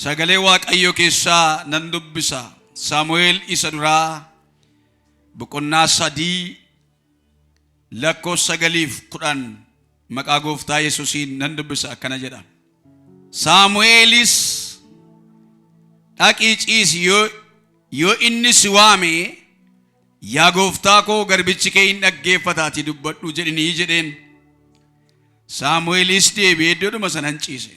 Sagalee Waaqayyoo keessaa nan dubbisa. Saamu'eel isa duraa boqonnaa 3 lakkoofsa 9 maqaa gooftaa Yesuusiin nan dubbisa akkana jedha. Saamu'eelis dhaqii ciisi yoo inni si waame yaa gooftaa koo garbichi kee hin dhaggeeffataatii dubbadhu jedhinii jedheen. Saamu'eelis deebi'ee iddoodhuma sanan ciise.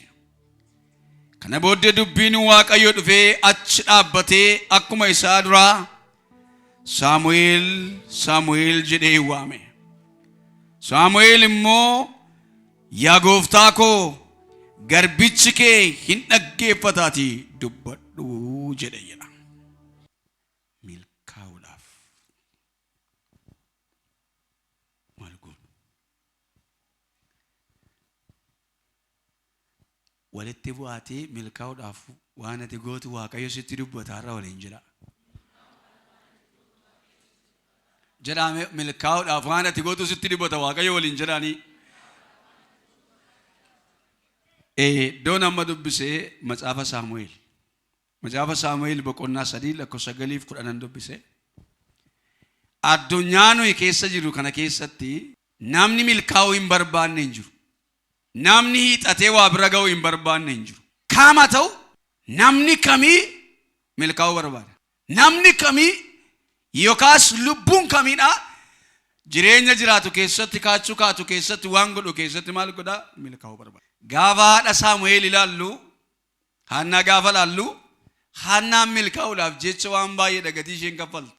Kana booddee dubbiin Waaqayyoo dhufee achi dhaabbatee akkuma isaa duraa Saamu'eel Saamu'eel jedhee waame. Saamu'eel immoo yaa gooftaa koo garbichi kee hin dhaggeeffataatii dubbadhu jedhe jedha. Milkaa'uudhaaf maal goonu? Walitti bu'aatee milkaa'uudhaaf waan ati gootu Waaqayyo sitti dubbataarra waliin jira. Jedhame milkaa'uudhaaf waan ati gootu sitti dubbata Waaqayyo waliin jiraanii. Iddoon amma dubbisee macaafa Saamu'eel. Macaafa Saamu'eel boqonnaa 3 lakkoofsa 9 dubbisee. Addunyaa nuyi keessa jiru kana keessatti namni milkaa'uu hin barbaanne hin jiru. Namni hiixatee waa bira ga'uu hin barbaanne hin jiru. Kaama ta'u namni kamii milkaa'uu barbaada. Namni kamii yookaas lubbuun kamiidha jireenya jiraatu keessatti kaachuu kaatu keessatti waan godhu keessatti maal godhaa milkaa'uu barbaada. Gaafa haadha Saamu'eel ilaallu Haannaa gaafa ilaallu Haannaan milkaa'uudhaaf jecha waan baay'ee gatii isheen kaffaltu.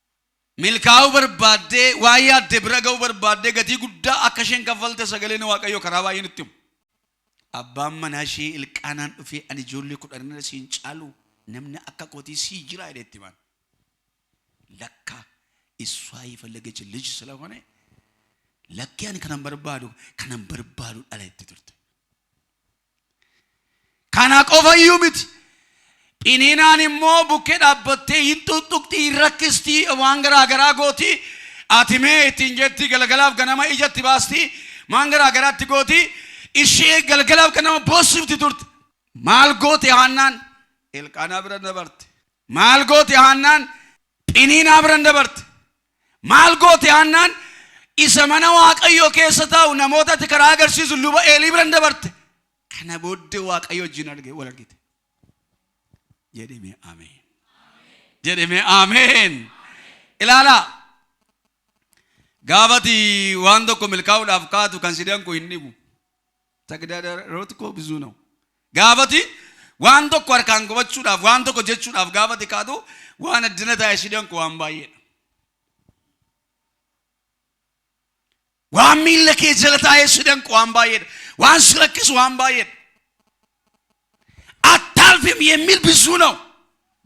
Milkaa'uu barbaaddee waa yaadde bira ga'uu barbaaddee gatii guddaa akka isheen kaffalte sagaleen Waaqayyoo karaa baay'ee nutti himu. Abbaan manaa ishee Ilqaanaan dhufee ani ijoollee 10 siin caalu namni akka kootii sii jira jedhetti himan. Lakka isaa የፈለገች ልጅ ስለሆነ ለካ ani kanan barbaadu dhala itti turte. Kana qofayyuu miti. Piniinaan immoo bukkee dhaabbattee hin tuqtuqti hin rakkisti waan garaa garaa gooti. Ati mee ittiin jetti galgalaaf ganama ijatti baasti waan garaa garaatti gooti. Ishee galgalaaf ganama boossifti turte. Maal goote Haannaan? Ilqaanaa bira dabarte. Maal goote Haannaan? Piniinaa bira dabarte. Maal goote Haannaan? Isa mana Waaqayyoo keessa taa'u namootatti karaa agarsiisu luba Eelii bira dabarte. Kana booddee Waaqayyo wajjin wal argite. Jedhame ameen. Jedhame ameen. Ilaalaa. Gaafati waan tokko milkaa'uudhaaf kaatu kan sidaan koo hin dhibu. Sagdarooti koo bizuu ነው. Gaafati waan tokko harkaan qabachuudhaaf waan tokko jechuudhaaf gaafati kaatu waan addina taa'e sidaan koo waan baay'eedha. Waan miila kee jala taa'e sidaan koo waan baay'eedha. waan sirakkisu waan baay'eedha. Attalfim የሚል ብዙ ነው.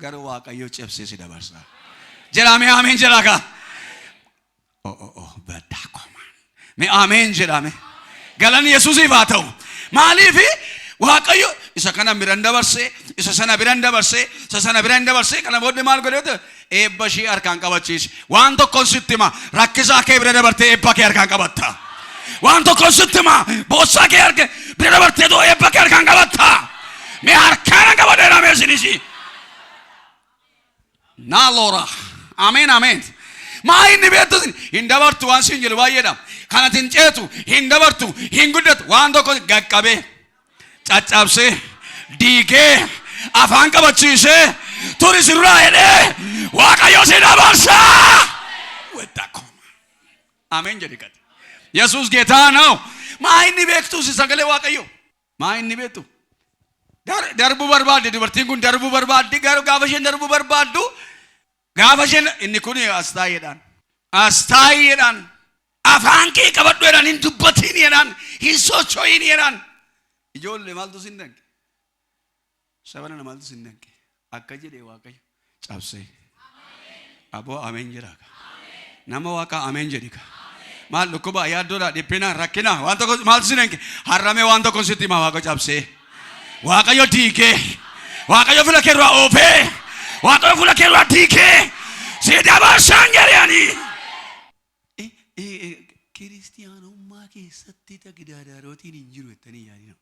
ጋር Waaqayyo cebsee si dabarsa. Jedhame ameen jedhaaka. በዳቆማ ሜ አሜን jedhame. Galan Yesuusiif haa ta'u. Maaliif Waaqayyo isa kana biraan dabarsee isa sana biraan dabarsee isa sana biraan dabarsee kana booddee maal godheetu eebba ishee harkaan qabachiise. Waan tokkoon sitti hima rakkisaa kee bira dabartee eebba kee harkaan qabatta. Waan tokkoon sitti hima boossaa kee bira dabartee doo eebba kee harkaan qabatta. Mee harkaan qabadee dhameessinisi. Naa loora. Ameen ameen. Maa inni beektu hin dabartu waan siin jedhu baay'eedha. Kanatti hin ceetu hin dabartu hin guddatu waan tokko gaqqabee caccabsee diigee afaan qabachiisee turi sirraa jedhee Waaqayyo si dabarsa. Wettaakoma. Ameen jedhi qaba. Yesuus ጌታ ነው. maa inni beektu si sagalee Waaqayyo. maa inni beektu. Darbuu barbaadde dubartiin kun darbuu barbaadde gaafa isheen darbuu barbaaddu gaafa isheen inni kun astaayiidhaan afaan kee qabadhu jedhan hin dubbatiin jedhan hin socho'in jedhan. Ijoollee maaltu sin danqe? Sabana maaltu sin danqe? Akka jedhee Waaqayyo cabsee. Aboo ameen jedhaaka. Nama Waaqa ameen jedhika. Maal dhukkuba yaaddoodhaa dhiphina rakkina waan tokko maaltu sin danqe? Harramee waan tokko sitti hima Waaqa cabsee. Waaqayyo diigee. Waaqayyo fuula kee irraa oofee. Waaqayyo fuula kee irraa diigee. Si dabarsaan jedhanii. Kiristiyaanummaa keessatti tagdaadaarotiin hin jiru jettanii yaadina.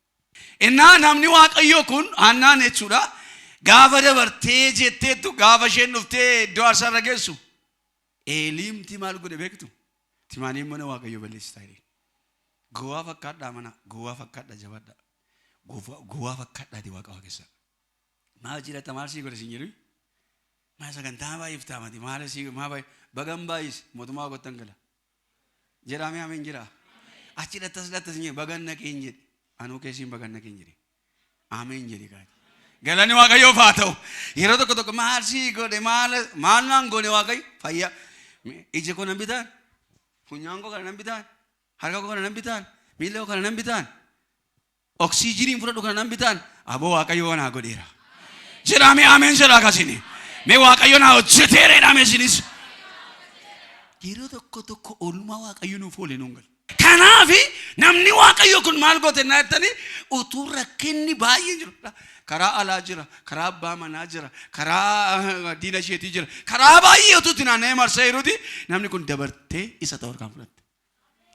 Innaa namni Waaqayyo kun Haannaan jechuudha. Gaafa dabartee jetteettu gaafa isheen dhuftee iddoo aarsaarra geessu. Eeliimti maal godhe beektu? Timaaniin mana Waaqayyo balleessitaa jedhe. Gowwaa fakkaadhaa mana, gowwaa fakkaadhaa jabaadhaa. Gowwaa fakkaadhaati Waaqa waaqessa. Maal jiraata maal sii godhe siin jedhu? Maal sagantaa baay'eef taamati maal sii maal baay'ee bagan baay'is mootummaa Waaqottan gala. Jedhamee ameen jira. Achi dhattas hin jedhe bagan naqee hin jedhe. Anuu keessiin bagan naqee hin jedhe. Ameen jedhe kaati. Galanni Waaqayyoof haa ta'u. Yeroo tokko maal sii godhe maal naan godhe Waaqayyo fayyaa. Ija koo nan bitaan. Funyaan koo kana nan bitaan. Harka koo kana nan bitaan. Miila koo kana nan bitaan. Oksiijiniin fudhadhu kana nan bitaan. Aboo Waaqayyo naa godheera. Jedhamee ameen jedha akkasini. Mee Waaqayyo naa hojjeteera jedhamee isinis. Yeroo tokko oolmaa Waaqayyo nuuf oole nuun gala. Kanaaf namni Waaqayyo kun maal goote naa jettanii utuu rakkinni baay'een jiru. Karaa alaa jira, karaa abbaa manaa jira, karaa diina isheetii jira, karaa baay'ee utuutti naanna'ee marsee jiruuti namni kun dabartee isa ta'uu harkaan fudhatte.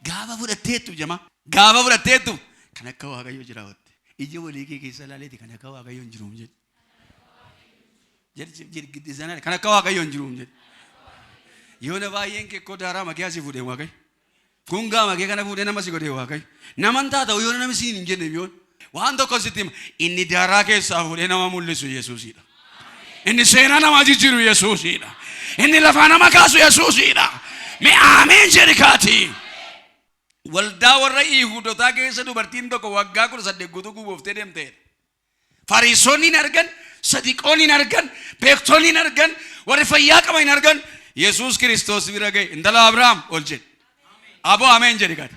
Gaafa fudhatteettu jama. Gaafa fudhatteettu kan akka Waaqayyo jiraawwatte. Ija walii kee keessa ilaaleeti kan akka Waaqayyo hin jiruum jedhe. Jedhi giddisanii kan akka Waaqayyo hin jiruum jedhe. Yoo na baay'een kee koo daaraa makee asii fuudhee Waaqayyo. Kun gaa makee kana fuudhee nama si godhee Waaqayyo. Naman taa ta'u yoo namni siin hin jenne yoon. Waan tokko sitti hima inni daaraa keessaa fuudhee nama mul'isu Yesuusidha. Inni seenaa nama jijjiiru Yesuusidha. Inni lafaa nama kaasu Yesuusidha. Mee ameen jedhi kaati. Waldaa warra Yihuudootaa keessa dubartiin tokko waggaa 18 guutuu guubooftee deemteedha. Fariisonni hin argan, Sadiqoonni hin argan, beektonni hin argan, warri fayyaa qaban hin argan. Yesuus Kiristoos bira ga'e intala Abrahaam ol jedhe. Aboo ameen jedhi kaati.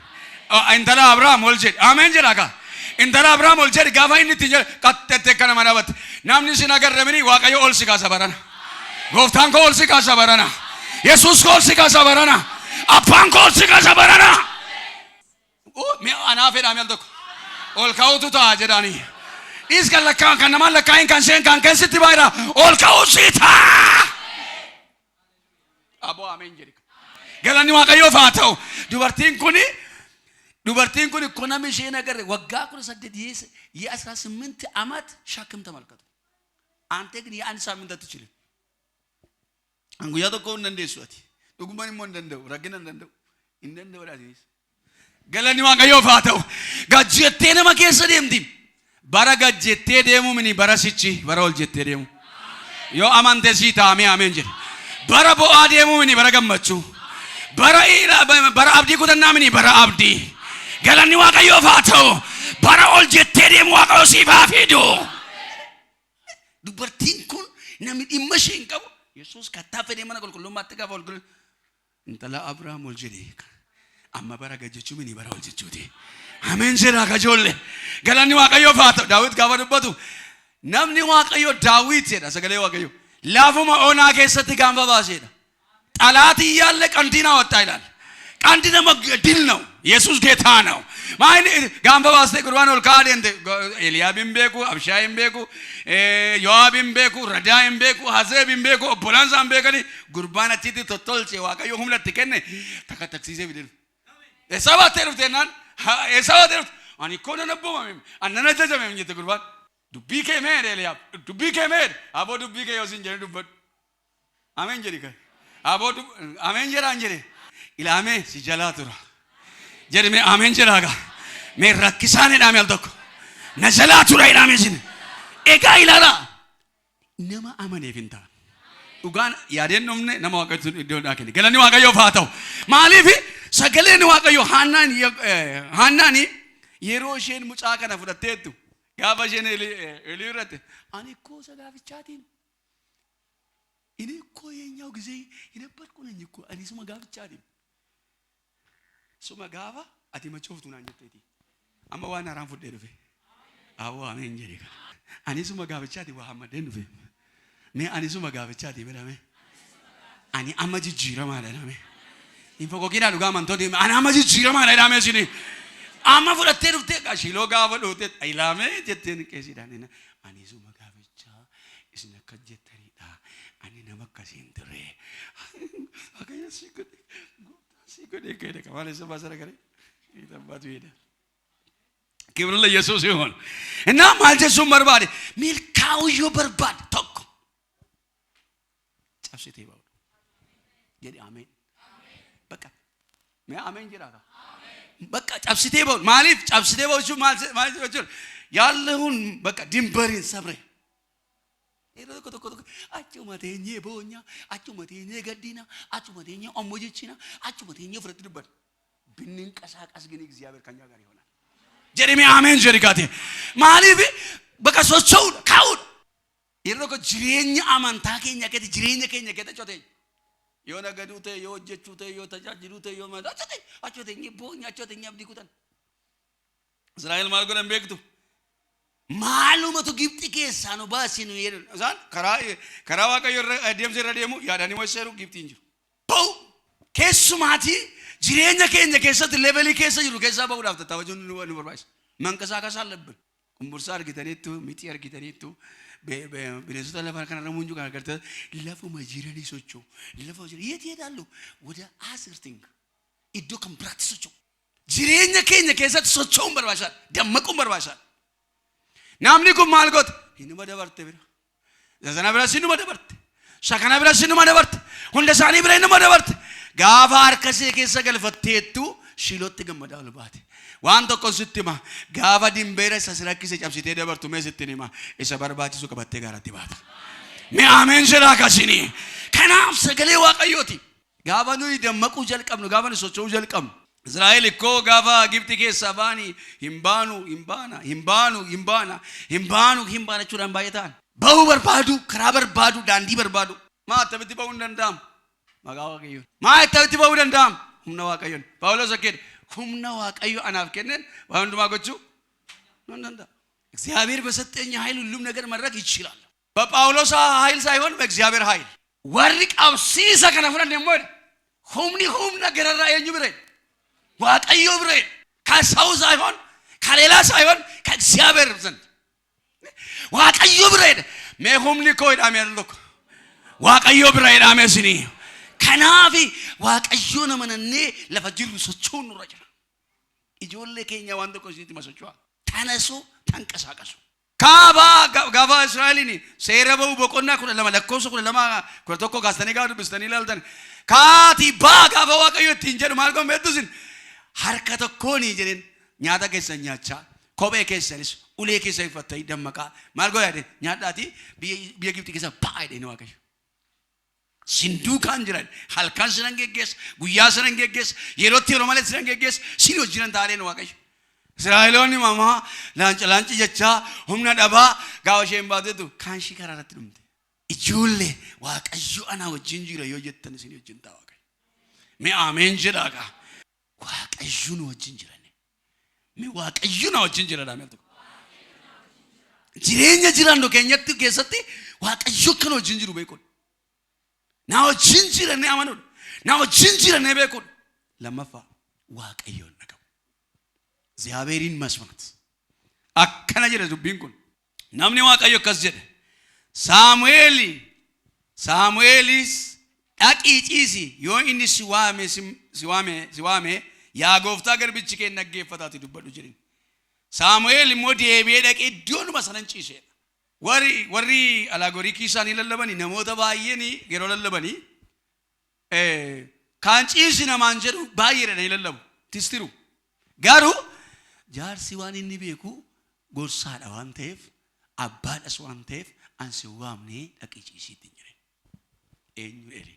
Intala Abrahaam ol jedhe. Ameen jedha kaati. Intala Abrahaam ol jedhi gaafa inni ittiin jedhe qaxxettee kana mana batte. Namni sin agarramini Waaqayyo ol si kaasa barana. Gooftaan koo ol si kaasa barana. Yesuus koo ol si kaasa barana. Abbaan koo ol si kaasa barana. Mee anaa fedhaame al tokko. Ol ka'uutu ta'a jedhanii. Dhiis kan lakkaa'an kan namaan lakkaa'in kan seen kan keessatti baay'ina ol ka'uu si ta'a. Aboo ameen jedhi. Galanni Waaqayyoof haa ta'u. Dubartiin kun እኮ namni isheen agarre waggaa 18 የ18 ዓመት ሸክም ተመልከቱ። አንተ ግን የአንድ ሳምንት አትችልም። አንጉያ tokko hin dandeessu ati. Dhugumaan immoo hin danda'u. Raggina hin danda'u. Hin danda'u dhaadhiis. Galanni Waaqayyoof haa ta'u. Gajjettee nama keessa deemti. Bara gajjettee deemu mini bara sichi bara ol jettee deemu. Yoo amante sii taa'ame ameen jedhe. Bara bo'aa deemu mini bara gammachuu. Bara abdii kutannaa mini bara abdii. Galanni Waaqayyoof haa ta'u. Bara ol jettee deemu Waaqayyo siif haa fidu. Dubartiin kun namni dhimma ishee hin qabu. Yesuus kattaa fedhee mana qulqullummaatti gaafa ol galu. Intala Abrahaam ol jedhee. Amma bara gajjechuu mini bara ol jechuuti. Ameen jedhaa kajoolle. Galanni Waaqayyoof haa ta'u. Daawit gaafa dubbatu. Namni Waaqayyo Daawit jedha sagalee Waaqayyo. Laafuma onaa keessatti gaanfa baaseedha. Xalaatii yaalle qandiina wottaa ilaala. Qandiina dil ነው ኢየሱስ ጌታ ነው ማን ጋንባ ባስቴ ቁርባን ol ካደንተ ኤልያብን ቤኩ አብሻይን ቤኩ ዮአብን ቤኩ ረዳይን ቤኩ ሐዘብን ቤኩ ኦቦላንሳን ቤከኒ ጉርባን አቺቲ ቶቶልቼ ዋቀዮ ሁምለት ከነ ተከተክሲዜ ቢደር እሳባት ተርፍተናን እሳባት አኒ ኮነ ነቦ ማም አነነ ተጀመም እንጂ ጉርባን ዱቢ ከመሄድ ኤልያብ ዱቢ ከመሄድ አቦ ዱቢ ከዮሲን ጀነ ዱበት አሜን ጀሪከ አቦ አሜን ጀራ እንጀሬ ኢላሜ ሲጀላቱራ Jedhame ameen jedhaaga. Mee rakkisaan jedhame al tokko. Na jalaa tura jedhame isin. Egaa ilaala. Nama amaneef hin ta'a. Dhugaan yaadeen dhumne nama Waaqayyo iddoodhaa kenne. Galanni Waaqayyoof haa ta'u. Maaliif sagaleen Waaqayyo Haannaani yeroo isheen mucaa kana fudhatteettu gaafa isheen Eelii irratti ani koo sagaafichaatiin inni koo yeenyaው ጊዜ የነበርኩ ነኝ እኮ እኔ ስማ ጋብቻለሁ Suma gaafa ati machooftu naan jetteeti. Amma waan haraan fudhee dhufe. Awwa ameen jedhe. Ani suma gaafichaati waa hammadeen dhufe. Mee ani suma gaafichaati bedhame. Ani amma jijjiiramaadha jedhame. Info kokiidhaa dhugaa amantooti ani amma jijjiiramaadha jedhame isini. Amma fudhattee dhuftee qashiloo gaafa dhoote ilaamee jetteen qeesiidhaan ani suma gaafichaa isin akka jettaniidha. Ani nama akkasiin ture. Waaqayyo si godhe. Sikode kede kamale sabasara kare ita batu ida ክብር ለኢየሱስ ይሁን። እና ማልጀሱን በርባዴ ሚልካውዮ በርባድ ተኮ ጨብሲቴ ባው ጀዲ አሜን በቃ አሜን ጅራጋ በቃ ጨብሲቴ ባው ማሊፍ ጨብሲቴ ባው ሹ ማለት ያለውን በቃ ድንበሪን ሰብሬ አቹ መቴኘ ቦኛ አቹ መቴኘ ገዲና አቹ መቴኘ ኦሞጂቺና አቹ መቴኘ ፍረድበት ብንንቀሳቀስ ግን እግዚአብሔር ከኛ ጋር ይሆናል። ጀሪሚ አሜን ጀሪካቴ ማሊፍ በቃ ሶቸው ካውድ ይሮኮ ጅሬኛ አማንታ ከኛ ከተ ጅሬኛ ከኛ ከተ ቾቴ የሆነ ገዱተ የወጀቹተ የወተጃጅሉተ የማዳቸቴ አቾቴኝ ቦኛ አቾቴኝ አብዲኩተን እስራኤል ማልጎን ቤክቱ ማሉመቱ ግብጥ ኬሳ ነው ባሲኑ ይሄን ዛን ከራዋ ቀየረ ዲም ዘረደሙ ያዳኒ ወሰሩ ግብጥ እንጂ ቦ ኬሱ ማቲ ጅሬኛ ከኛ ከሰት ሌቨሊ ከሰ ይሩ ከዛ ባውዳፍተ ታወጁን ነው ወርባይስ መንቀሳቀስ አለብን ቁምቡርሳ አርጊተኔቱ ሚጢ አርጊተኔቱ በነሱ ተለፋርከና ረሙንጁ ጋር ገርተ ለፉ መጂረኒ ሶቾ ለፉ የት ይሄዳሉ ወደ አስርቲንግ ኢዶ ከምፕራክቲሶቹ ጅሬኛ ከኛ ከሰት ሶቾን በርባሻል ደመቁን በርባሻል ናምኒ ኩ ማልጎት ይኑ መደበርተ ቢራ ዘዘና ብራ ሲኑ መደበርተ ሻከና ብራ ሲኑ መደበርተ ሁንደሳኒ ብራ ይኑ መደበርተ ጋፋ አርከሴ ከሰ ገልፈቴቱ ሽሎት ገመዳሉ ባቴ ዋንቶ ኮንስቲማ ጋፋ ዲምቤረ ሰስራኪሰ ጨብሲቴ ደበርቱ መስቲኒማ እሰ በርባቺሱ ከበቴ ጋራቲ ባታ ሚ አሜን ሸራካሲኒ ከናፍ ሰገሌ ዋቀዮቲ ጋፋኑ ይደመቁ ጀልቀም ነው ጋፋኑ ሶቾ ጀልቀም እስራኤል እኮ ጋፋ ግብጥ ኬሳ ባኒ ሂምባና ቹራን ባየታን በው በርባዱ ከራ በርባዱ ዳንዲ በርባዱ ማተብቲ በው እንደንዳም ማጋዋቀዩ ማተብቲ በው እንደንዳም ሁምና ዋቀዩን ጳውሎስ አከደ ሁምና ዋቀዩ አናፍከነን ወንድ ማጎቹ እንደንዳ እግዚአብሔር በሰጠኝ ኃይል ሁሉም ነገር ማድረግ ይችላል። በጳውሎስ ኃይል ሳይሆን በእግዚአብሔር ኃይል ወርቃው ሲሰ ከነፍረን ደሞ ሁምኒ ሁም ነገር ራየኝ ብሬ ዋቀዩ ብሬ ከሰው ሳይሆን ከሌላ ሳይሆን ከእግዚአብሔር ዘንድ ዋቀዩ ብሬ መሁምኒ ኮይዳ አሜልኩ ዋቀዩ ብሬ አሜስኒ ከናፊ ዋቀዩ ነው ማንኔ ለፈጅሩ ሶቹን ረጅራ ኢጆሌ ኬኛ ዋንዶ ኮሲቲ ማሶቹዋ ተነሱ ተንቀሳቀሱ ጋፋ እስራኤልን ሴረበው በቆና ኩለ ለማለኮሱ ኩለ ለማ ኩለቶኮ ጋስተኔ ጋር ብስተኒ ላልተን ካቲ ጋፋ ዋቀዩ ትንጀር ማልቆም በዱዝን harka tokkoni jedhen nyaata keessa nyaacha kophee keessanis ulee keessa ifattai dammaqa maal godhate nyaadhaati biyya Gibxi keessa baay'ee dheena waaqayyo sinduukaan jiran halkan sinan geggeessa guyyaa sinan geggeessa yerootti yeroo malee sinan geggeessa sin wajjinan taa'een waaqayyo Israa'eloonni mamaa laanci jechaa humna dhabaa gaafa isheen baatetu kaanshii karaa irratti dhumte ijoollee waaqayyo ana wajjin jira yoo jettan isin wajjin ta'a waaqayyo mee ameen jedhaa waaqayyoon wajjin jirani mee waaqayyoon wajjin jirana meeltu jireenya jirando keenyatti keessatti waaqayyo kan wajjin jiru beekon na wajjin jirani amanu na wajjin jirani beekon lammaffaa waaqayyoon dhagahu እግዚአብሔርን መስማት akkana jedhe dubbiin kun namni waaqayyo akkas jedhe Saamu'eelis dhaqii ciisi yoo inni si waame yaa gooftaa garbichi kee naggeeffataati dubbadhu jedhin Saamu'eel immoo deebi'ee dhaqee iddoonuma sanan ciisee warri alaagoriikii isaanii lallabanii namoota baay'een yeroo lallabanii kaan ciisi namaan jedhu baay'eedha ni lallabu tistiru garuu jaarsi waan inni beeku gorsaadha waan ta'eef abbaadhas waan ta'eef ansi waamnee dhaqii ciisiitti jedhe eenyu dheere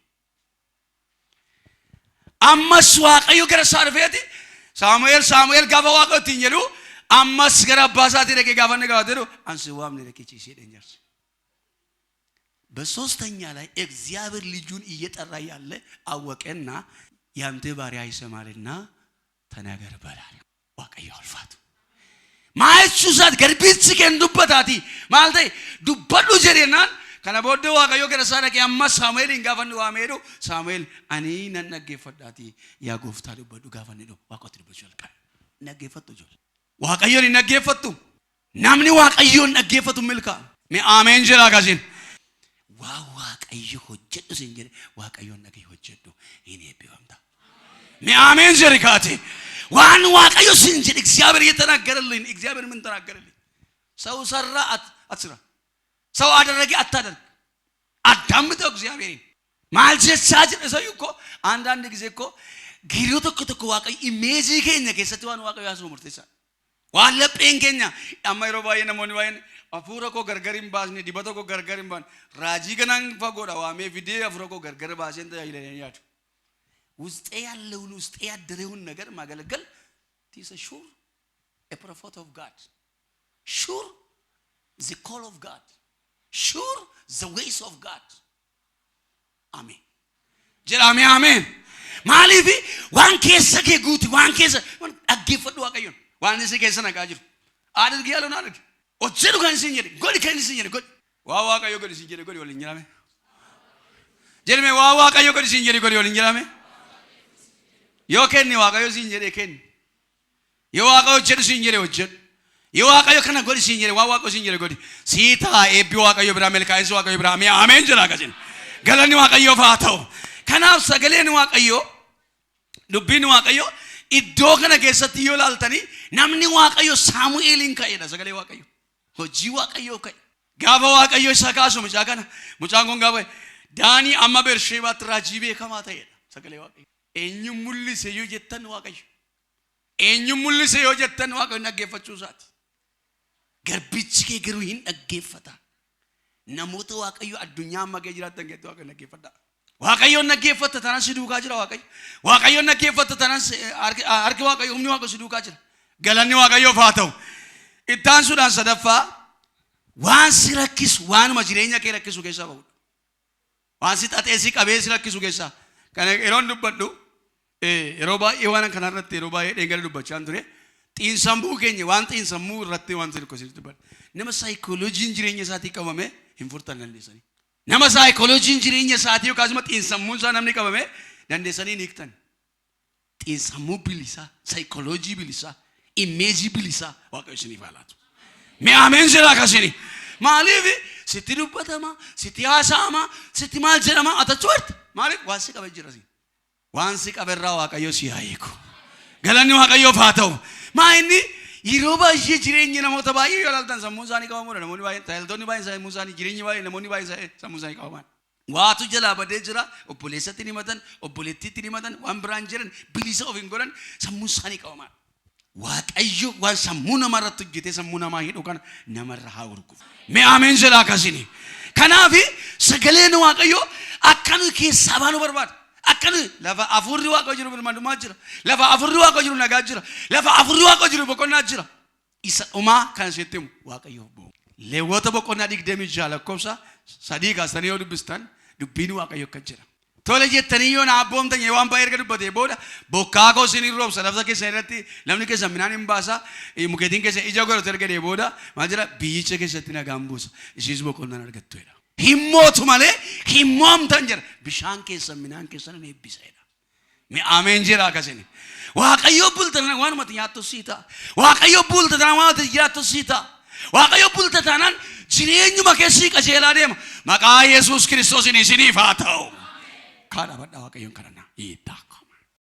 ammas waaqayyo gara isaa dhufeeti Saamu'eel gaafa waaqayyotti hin jedhu ammas gara abbaa isaatii dhaqee gaafa inni gaafate jedhu ansi waamnee dhaqii ciisiidha hin jarsi በሶስተኛ ላይ እግዚአብሔር ልጁን እየጠራ ያለ አወቀና ያንተ ባሪያ ይሰማልና ተናገር በላል waaqayyo alfaatu maachusaat garbichi keen dubbataati maalte dubbadhu jedhenaan kana booddee waaqayyo gara isaa dhaqee amma Saamu'eelin gaafa inni waameedhu Saamu'eel ani nan dhaggeeffadhaati yaa gooftaa dubbadhu gaafa inni waaqotti dubbachuu jalqabe dhaggeeffattu ijoollee waaqayyoon hin dhaggeeffattu namni waaqayyoon dhaggeeffatu milkaa mee ameen jedhaa akkasiin waaqayyo hojjedhu sin jedhe waaqayyoon dhagee hojjedhu hin eebbifamta mee ameen jedhi kaate ዋን ዋቀዮ ሲንጀድ እግዚአብሔር የተናገረልኝ እግዚአብሔር ምን ተናገረልኝ? ሰው ሰራ አትስራ፣ ሰው አደረገ አታደርግ፣ አዳምጠው እግዚአብሔርን ማልጀቻጅ ሰው እኮ አንዳንድ ጊዜ እኮ ጊሪው ተከተከ ዋቀይ ኢሜጂ ከኛ ከሰት ዋን ዋቀዮ ያሱ ምርተሳ ዋለ ጴንከኛ አማይሮ ባየ ነሞኒ ባየ አፉራ ኮ ገርገሪም ባስኒ ዲበቶ ኮ ገርገሪም ባን ራጂ ገናን ፈጎዳ ዋሜ ቪዲዮ አፉራ ኮ ገርገር ባሰን ተይለኛት ውስጤ ያለውን ውስጤ ያደረውን ነገር ማገለገል this is sure a prophet of God, sure the call of God, sure the ways of God. Amen. Jerame amen. Malibi one case ke guti one case agifadu akayon one se case na gajir adir giyalo na adir ocheru kan sinjere god kan sinjere god wa kayo god sinjere god wolin jerame jerame wa kayo god sinjere god wolin jerame yo kenni wa kayo sinjere kenni yo wa kayo cheru sinjere ochen yo wa kayo kana god sinjere wa kayo sinjere god sita ebi wa kayo bramel kai so wa kayo brame amen jara kajin galani wa kayo faatao kanaaf sagaleen waaqayyo dubbiin waaqayyo iddoo kana keessatti yoo laaltani namni waaqayyo saamu'eelin ka'eedha sagalee waaqayyo hojii waaqayyo ka'e gaafa waaqayyo isa kaasu mucaa kana mucaan kun gaafa daanii amma bersheebaatti raajii beekamaa ta'eedha sagalee waaqayyo eenyu mul'ise yoo jettan waaqayyo eenyu mul'ise yoo jettan waaqayyo dhaggeeffachuu isaati garbichi kee garuu hin dhaggeeffata namoota waaqayyo addunyaa amma gee jiraatan keessatti waaqayyo dhaggeeffadha waaqayyo naggeeffata tanan siduukaa jira waaqayyo naggeeffata tanan arki waaqayyo humni waaqayyo siduukaa jira galanni waaqayyo faata'u ittaan sudaan sadaffaa waan si rakkisu waanuma jireenya kee rakkisu keessaa ba'udha waan si xaxeessi qabee si rakkisu keessaa kana yeroon dubbadhu yeroo baay'ee waan kanarratti yeroo baay'ee dheengala dubbachaan ture xiinsammuu keenya waan xiinsammuu irratti waan tokko si dubbadhu nama saayikooloojiin jireenya isaatii qabame hin furtan dandeessanii nama saayikooloojiin jireenya isaatii yookaas immoo xiinsammuun isaa namni qabame dandeessanii ni hiiktan xiinsammuu bilisaa saayikooloojii bilisaa imeejii bilisaa waaqayyo isiniif haa laatu mee ameen jedhaa akkasini maaliif sitti dubbatama sitti haasa'ama sitti maal jedhama atachuutti maaliif waan si qabe jira waan si qaberraa waaqayyo si haa hiiku galanni waaqayyoof haa ta'u maa inni yeroo baay'ee jireenya namoota baay'ee yoo ilaaltan sammuu isaanii qabamuudha namoonni baay'een tajaajiltoonni baay'een sammuu isaanii jireenyi baay'ee namoonni baay'een sammuu isaanii qabaman waatu jalaa badee jira obboleessatti himatan obboleettiitti himatan waan biraan jiran bilisa of hin godhan sammuu isaanii qabaman waaqayyo waan sammuu namarratti hojjetee sammuu namaa hidhu kana namarra haa urgu mee ameen jedhaa akkasini kanaaf sagaleen waaqayyo akkanu keessaa baanu barbaada akkanu lafa afurri waaqayyo jiru birmadumaa jira lafa afurri waaqayyo jiru nagaa jira lafa afurri waaqayyo jiru boqonnaa jira isa dhumaa kan sitti himu waaqayyo bo'u leewwota boqonnaa 26 lakkoofsa 3 kaasanii yoo dubbistan dubbiin waaqayyo akka jira tole jettanii yoo na abboomtan waan baay'ee erga dubbatee booda bokkaa koo isin roobsa lafa keessa irratti namni keessa midhaan hin baasa mukeetiin keessa ija godhatu erga dee booda maal jira biyyicha keessatti nagaan buusa isiis boqonnaan argattuudha himmootu malee himmoomtan jira bishaan keessa midhaan keessa nan eebbiseedha mee ameen jira akkasini waaqayyo bultana waanumatti nyaattu siita waaqayyo bultana waanumatti jiraattu siita waaqayyo bultatanaan jireenyuma keessi qajeelaa deema maqaa Yesuus Kiristoosiin isiniif haa ta'u kana badhaa waaqayyoon kadhannaa iitaa